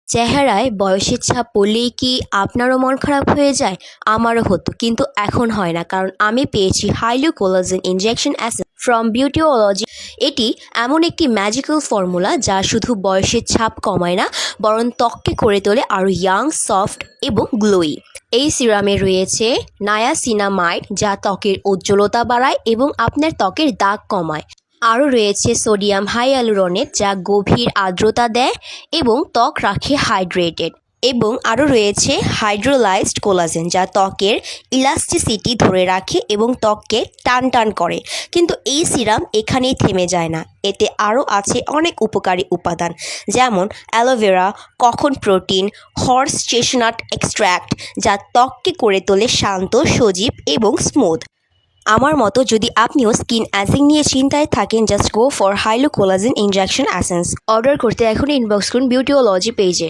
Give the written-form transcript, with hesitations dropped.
চেহারায় বয়সের ছাপ পড়লেই কি আপনারও মন খারাপ হয়ে যায়? আমারও হতো, কিন্তু এখন হয় না, কারণ আমি পেয়েছি হাইলো কোলাজেন ইনজেকশন অ্যাসেন্স ফ্রম বিউটিওলজি। এটি এমন একটি ম্যাজিক্যাল ফর্মুলা যা শুধু বয়সের ছাপ কমায় না, বরং ত্বককে করে তোলে আরও ইয়াং, সফট এবং গ্লোয়ি। এই সিরামে রয়েছে নায়াসিনামাইড, যা ত্বকের উজ্জ্বলতা বাড়ায় এবং আপনার ত্বকের দাগ কমায়। আরও রয়েছে সোডিয়াম হাইয়ালুরোনেট, যা গভীর আর্দ্রতা দেয় এবং ত্বক রাখে হাইড্রেটেড। এবং আরও রয়েছে হাইড্রোলাইজড কোলাজেন, যা ত্বকের ইলাস্টিসিটি ধরে রাখে এবং ত্বককে টান টান করে। কিন্তু এই সিরাম এখানেই থেমে যায় না, এতে আরও আছে অনেক উপকারী উপাদান, যেমন অ্যালোভেরা, কখন প্রোটিন, হর্স চেস্টনাট এক্সট্র্যাক্ট, যা ত্বককে করে তোলে শান্ত, সজীব এবং স্মুথ। আমার মতো যদি আপনিও স্কিন অ্যাজিং নিয়ে চিন্তায় থাকেন, just go for হাইলো collagen injection essence. Order করতে এখন ইনবক্স করুন বিউটিওলজি পেজে।